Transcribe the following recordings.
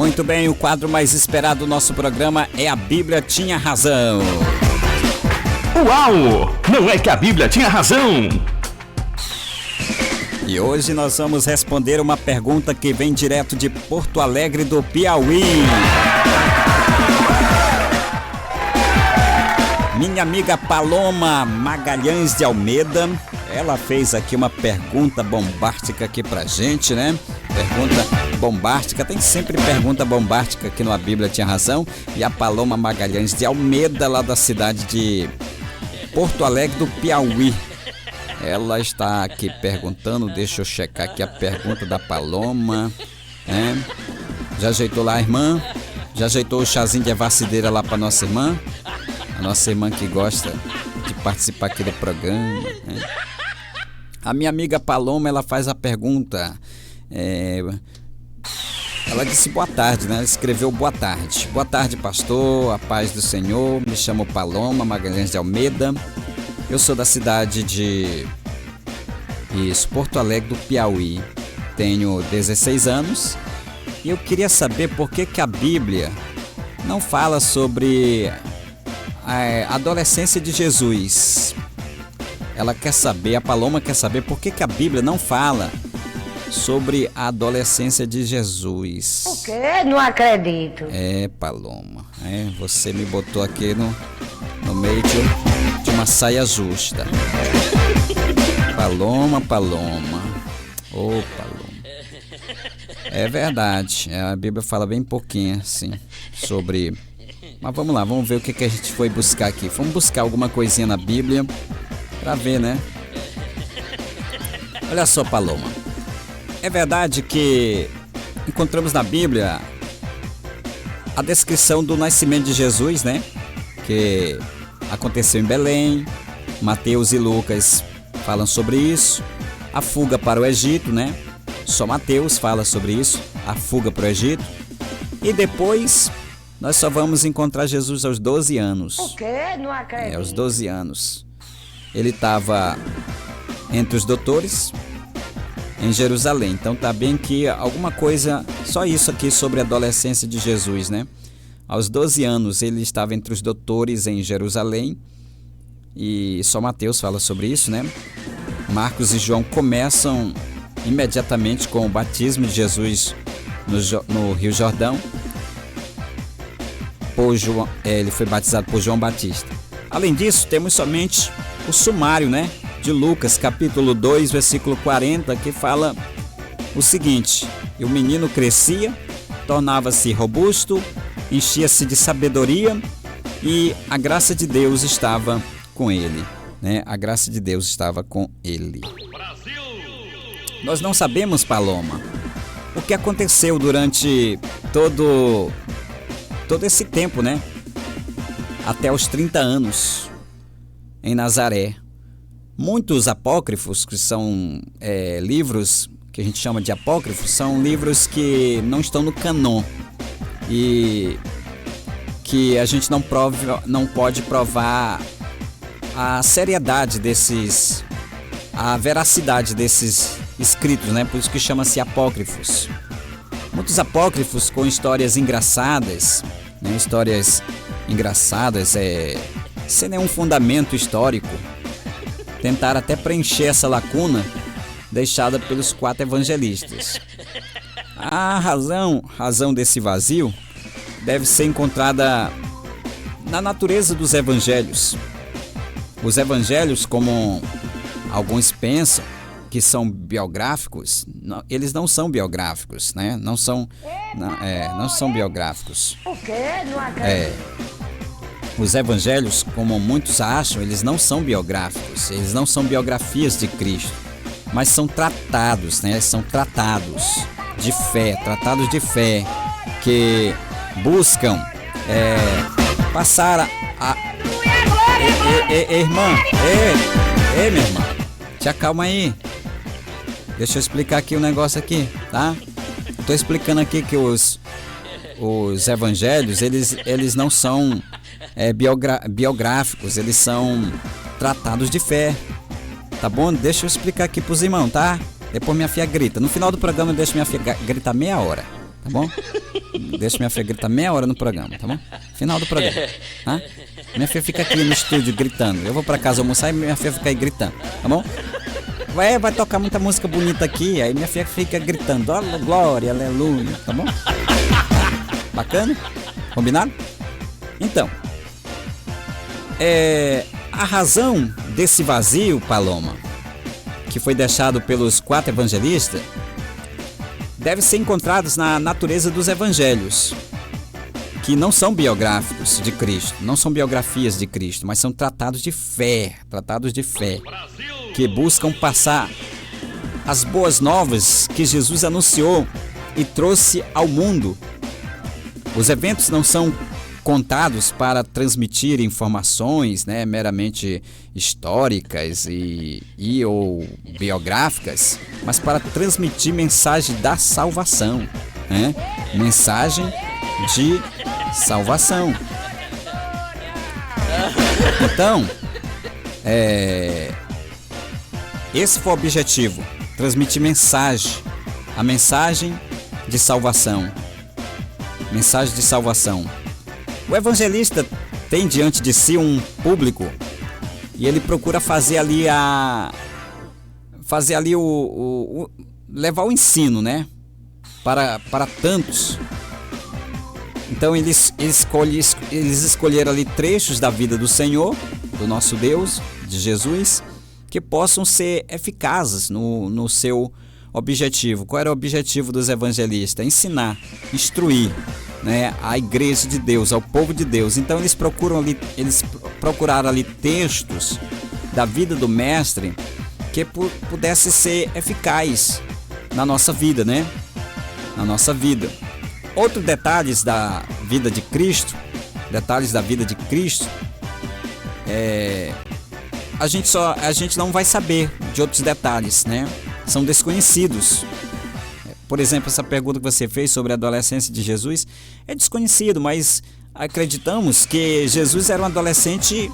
Muito bem, o quadro mais esperado do nosso programa é A Bíblia Tinha Razão. Uau! Não é que a Bíblia tinha razão? E hoje nós vamos responder uma pergunta que vem direto de Porto Alegre do Piauí. Minha amiga Paloma Magalhães de Almeida, ela fez aqui uma pergunta bombástica aqui pra gente, né? Pergunta bombástica, tem sempre pergunta bombástica aqui no A Bíblia Tinha Razão. E a Paloma Magalhães de Almeida, lá da cidade de Porto Alegre do Piauí. Ela está aqui perguntando, deixa eu checar aqui a pergunta da Paloma, né? Já ajeitou lá a irmã? Já ajeitou o chazinho de avacideira lá para nossa irmã? A nossa irmã que gosta de participar aqui do programa, né? A minha amiga Paloma, ela faz a pergunta, ela disse boa tarde, né? Ela escreveu boa tarde. Boa tarde, pastor, a paz do Senhor. Me chamo Paloma Magalhães de Almeida. Eu sou da cidade de Porto Alegre do Piauí. Tenho 16 anos e eu queria saber por que a Bíblia não fala sobre a adolescência de Jesus. Ela quer saber, a Paloma quer saber por que a Bíblia não fala sobre a adolescência de Jesus. O quê? Não acredito. Paloma, você me botou aqui no meio de uma saia justa. Paloma. Ô, Paloma. É verdade, a Bíblia fala bem pouquinho, assim, sobre... Mas vamos lá, vamos ver o que a gente foi buscar aqui. Vamos buscar alguma coisinha na Bíblia pra ver, né? Olha só, Paloma. É verdade que encontramos na Bíblia a descrição do nascimento de Jesus, né? Que aconteceu em Belém. Mateus e Lucas falam sobre isso. A fuga para o Egito, né? Só Mateus fala sobre isso, a fuga para o Egito. E depois nós só vamos encontrar Jesus aos 12 anos. O quê? Não acredito. Aos 12 anos. Ele estava entre os doutores em Jerusalém. Então tá bem que alguma coisa, só isso aqui sobre a adolescência de Jesus, né? Aos 12 anos ele estava entre os doutores em Jerusalém. E só Mateus fala sobre isso, né? Marcos e João começam imediatamente com o batismo de Jesus no Rio Jordão. Ele foi batizado por João Batista. Além disso, temos somente o sumário, né? De Lucas, capítulo 2, versículo 40, que fala o seguinte: e o menino crescia, tornava-se robusto, enchia-se de sabedoria e a graça de Deus estava com ele, né? A graça de Deus estava com ele. Nós não sabemos, Paloma, o que aconteceu durante todo esse tempo, né? Até os 30 anos em Nazaré. Muitos apócrifos, que são livros que a gente chama de apócrifos, são livros que não estão no canon e que a gente não pode provar a seriedade a veracidade desses escritos, né? Por isso que chama-se apócrifos. Muitos apócrifos com histórias engraçadas, né? Histórias engraçadas, sem nenhum fundamento histórico. Tentaram até preencher essa lacuna deixada pelos 4 evangelistas. A razão desse vazio deve ser encontrada na natureza dos evangelhos. Os evangelhos, como alguns pensam que são biográficos, eles não são biográficos, né? Não são biográficos. O quê? Não acredito. Os evangelhos, como muitos acham, eles não são biográficos, eles não são biografias de Cristo, mas são tratados, né? São tratados de fé, que buscam passar irmã, minha irmã, te acalma aí. Deixa eu explicar aqui um negócio aqui, tá? Tô explicando aqui que os evangelhos, eles não são biográficos, eles são tratados de fé, tá bom? Deixa eu explicar aqui pros irmãos, tá? Depois minha filha grita. No final do programa eu deixo minha filha gritar meia hora. tá bom? Deixa minha filha gritar meia hora no programa, tá bom? Final do programa, tá? Minha filha fica aqui no estúdio gritando. Eu vou pra casa almoçar e minha filha fica aí gritando, tá bom? Vai tocar muita música bonita aqui, aí minha filha fica gritando, ó, glória, aleluia, tá bom? Bacana? Combinado? Então, a razão desse vazio, Paloma, que foi deixado pelos 4 evangelistas, deve ser encontrados na natureza dos evangelhos, que não são biográficos de Cristo, não são biografias de Cristo, mas são tratados de fé, que buscam passar as boas novas que Jesus anunciou e trouxe ao mundo. Os eventos não são contados para transmitir informações, né, meramente históricas ou biográficas, mas para transmitir mensagem da salvação, né? Mensagem de salvação. Então, esse foi o objetivo, transmitir mensagem, a mensagem de salvação. Mensagem de salvação. O evangelista tem diante de si um público e ele procura fazer ali levar o ensino, né? Para tantos. Então eles escolheram ali trechos da vida do Senhor, do nosso Deus, de Jesus, que possam ser eficazes no seu objetivo. Qual era o objetivo dos evangelistas? Ensinar, instruir, né, a igreja de Deus, ao povo de Deus. Então eles procuraram ali textos da vida do mestre que pudesse ser eficaz na nossa vida, né? Na nossa vida. Outros detalhes da vida de Cristo, a gente não vai saber de outros detalhes, né? São desconhecidos. Por exemplo, essa pergunta que você fez sobre a adolescência de Jesus é desconhecido, mas acreditamos que Jesus era um adolescente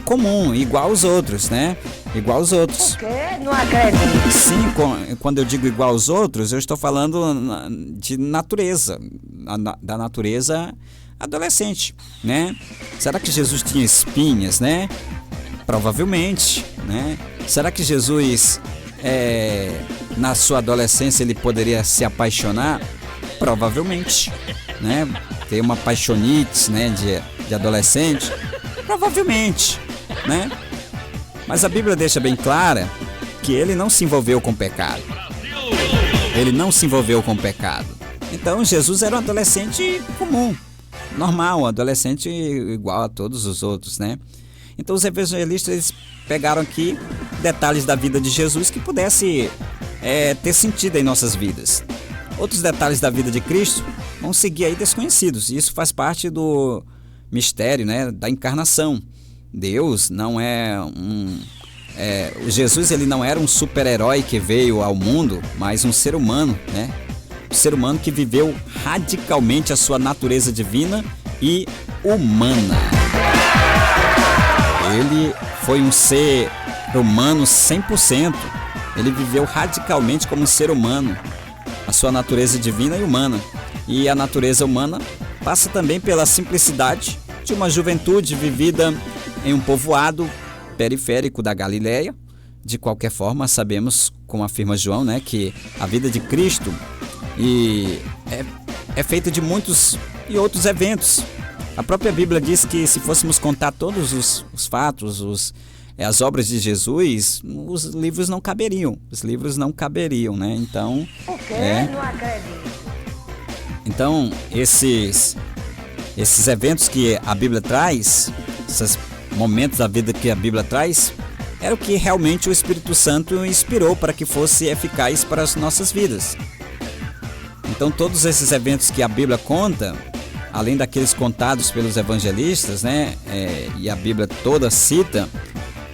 comum, igual aos outros, né? Igual aos outros. Por quê? Não acredito. Sim, quando eu digo igual aos outros, eu estou falando de natureza, da natureza adolescente, né? Será que Jesus tinha espinhas, né? Provavelmente, né? Será que Jesus, na sua adolescência, ele poderia se apaixonar? Provavelmente, né? Ter uma paixonite, né, de adolescente? Provavelmente, né? Mas a Bíblia deixa bem clara que ele não se envolveu com pecado. Ele não se envolveu com pecado. Então Jesus era um adolescente comum, normal, um adolescente igual a todos os outros, né? Então os evangelistas eles pegaram aqui detalhes da vida de Jesus que pudesse ter sentido em nossas vidas. Outros detalhes da vida de Cristo vão seguir aí desconhecidos. Isso faz parte do mistério, né, da encarnação. Deus não Jesus ele não era um super-herói que veio ao mundo, mas um ser humano, né? Um ser humano que viveu radicalmente a sua natureza divina e humana. Ele foi um ser humano 100%. Ele viveu radicalmente como um ser humano, a sua natureza divina e humana. E a natureza humana passa também pela simplicidade de uma juventude vivida em um povoado periférico da Galileia. De qualquer forma, sabemos, como afirma João, né, que a vida de Cristo é feita de muitos e outros eventos. A própria Bíblia diz que se fôssemos contar todos os fatos, as obras de Jesus, os livros não caberiam. Né? Então, Por quê? Não acredito. Então, esses eventos que a Bíblia traz, esses momentos da vida que a Bíblia traz, era o que realmente o Espírito Santo inspirou para que fosse eficaz para as nossas vidas. Então, todos esses eventos que a Bíblia conta, além daqueles contados pelos evangelistas, né, e a Bíblia toda cita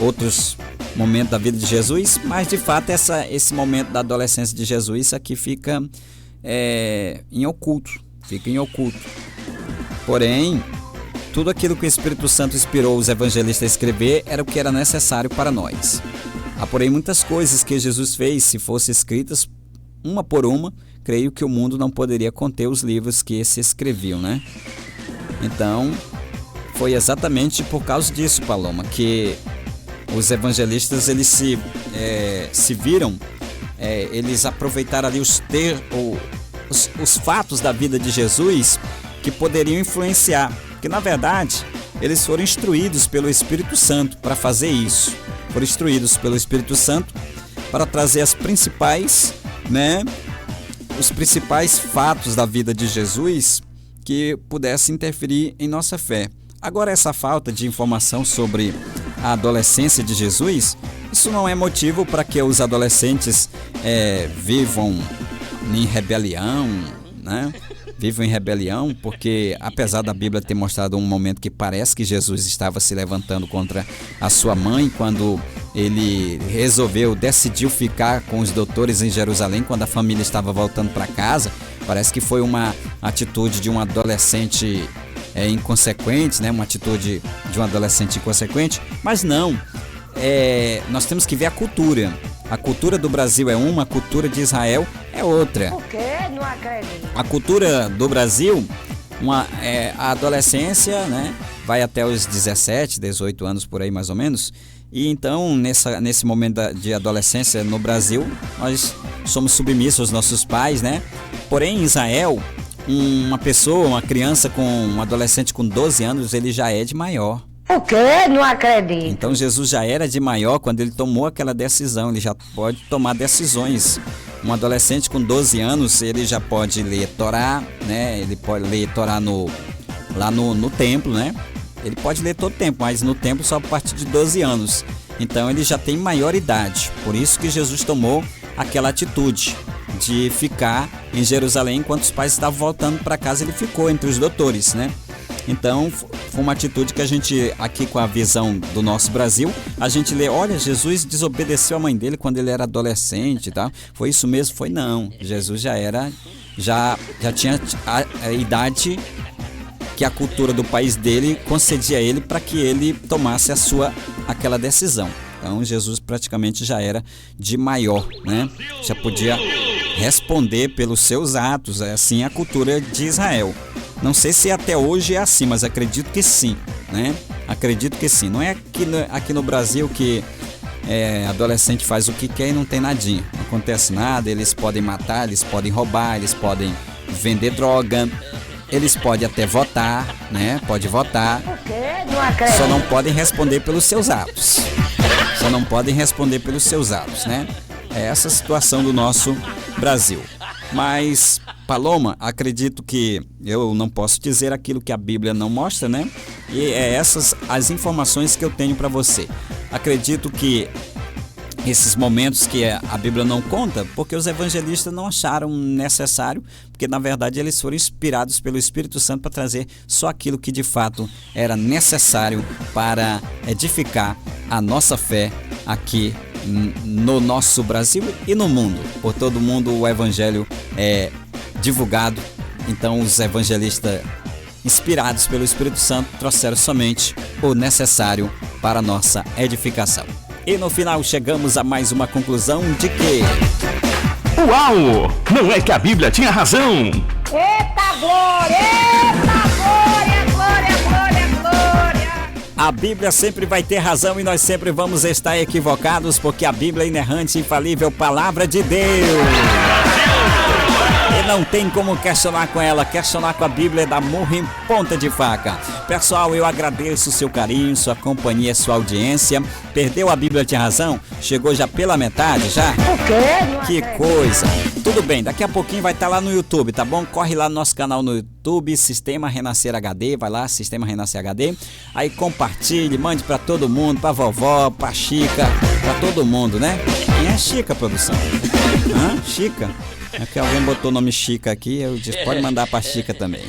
outros momentos da vida de Jesus, mas de fato esse momento da adolescência de Jesus aqui fica em oculto, Porém, tudo aquilo que o Espírito Santo inspirou os evangelistas a escrever era o que era necessário para nós. Há, porém, muitas coisas que Jesus fez, se fossem escritas, uma por uma, creio que o mundo não poderia conter os livros que se escreviam, né? Então, foi exatamente por causa disso, Paloma, que os evangelistas eles se viram, eles aproveitaram ali os fatos da vida de Jesus que poderiam influenciar, porque na verdade eles foram instruídos pelo Espírito Santo para fazer isso, foram instruídos pelo Espírito Santo para trazer os principais fatos da vida de Jesus que pudessem interferir em nossa fé. Agora, essa falta de informação sobre a adolescência de Jesus, isso não é motivo para que os adolescentes vivam em rebelião, né? Vivam em rebelião, porque apesar da Bíblia ter mostrado um momento que parece que Jesus estava se levantando contra a sua mãe, quando ele decidiu ficar com os doutores em Jerusalém, quando a família estava voltando para casa, parece que foi uma atitude de um adolescente inconsequente, né? Uma atitude de um adolescente inconsequente, mas não, nós temos que ver a cultura. A cultura do Brasil é uma, a cultura de Israel é outra. Por quê? Não acredito. A cultura do Brasil, a adolescência, né, vai até os 17, 18 anos por aí mais ou menos. E então, nesse momento de adolescência no Brasil, nós somos submissos aos nossos pais, né? Porém, em Israel, uma criança um adolescente com 12 anos, ele já é de maior. Por quê? Não acredito. Então Jesus já era de maior quando ele tomou aquela decisão, ele já pode tomar decisões. Um adolescente com 12 anos, ele já pode ler Torá, né? Ele pode ler Torá lá no templo, né? Ele pode ler todo o tempo, mas no templo só a partir de 12 anos. Então ele já tem maior idade. Por isso que Jesus tomou aquela atitude de ficar em Jerusalém enquanto os pais estavam voltando para casa. Ele ficou entre os doutores, né? Então, foi uma atitude que a gente, aqui com a visão do nosso Brasil, a gente lê, olha, Jesus desobedeceu a mãe dele quando ele era adolescente, tá? Foi isso mesmo? Foi não. Jesus já tinha a idade que a cultura do país dele concedia a ele para que ele tomasse aquela decisão. Então, Jesus praticamente já era de maior, né? Já podia responder pelos seus atos, é assim a cultura de Israel. Não sei se até hoje é assim, mas acredito que sim, né? Acredito que sim. Não é aqui no Brasil que adolescente faz o que quer e não tem nadinha. Não acontece nada, eles podem matar, eles podem roubar, eles podem vender droga, eles podem até votar, né? Pode votar. Por quê? Não acredito. Só não podem responder pelos seus atos. Só não podem responder pelos seus atos, né? É essa a situação do nosso Brasil. Mas, Paloma, acredito que eu não posso dizer aquilo que a Bíblia não mostra, né? E essas as informações que eu tenho para você. Acredito que esses momentos que a Bíblia não conta, porque os evangelistas não acharam necessário, porque na verdade eles foram inspirados pelo Espírito Santo para trazer só aquilo que de fato era necessário para edificar a nossa fé aqui no nosso Brasil e no mundo. Por todo mundo o evangelho é divulgado. Então os evangelistas inspirados pelo Espírito Santo trouxeram somente o necessário para a nossa edificação. E no final chegamos a mais uma conclusão de que... Uau! Não é que a Bíblia tinha razão? Eita glória! Eita glória! Glória, glória, glória! A Bíblia sempre vai ter razão e nós sempre vamos estar equivocados, porque a Bíblia é inerrante, infalível, palavra de Deus. E não tem como questionar com ela. Questionar com a Bíblia é dar murro em ponta de faca. Pessoal, eu agradeço o seu carinho, sua companhia, sua audiência. Perdeu a Bíblia tinha razão? Chegou já pela metade, já? Por quê? Que coisa. Tudo bem, daqui a pouquinho vai estar lá no YouTube, tá bom? Corre lá no nosso canal no YouTube, Sistema Renascer HD, vai lá, Sistema Renascer HD. Aí compartilhe, mande pra todo mundo, pra vovó, pra Chica, pra todo mundo, né? Quem é Chica, produção? Hã? Chica? É que alguém botou o nome Chica aqui, eu disse, pode mandar pra Chica também.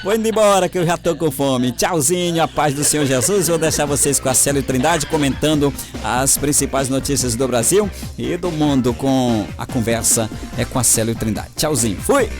Vou indo embora que eu já tô com fome. Tchauzinho, a paz do Senhor Jesus. Vou deixar vocês com a Célio Trindade comentando as principais notícias do Brasil e do mundo com a conversa com a Célio Trindade. Tchauzinho, fui!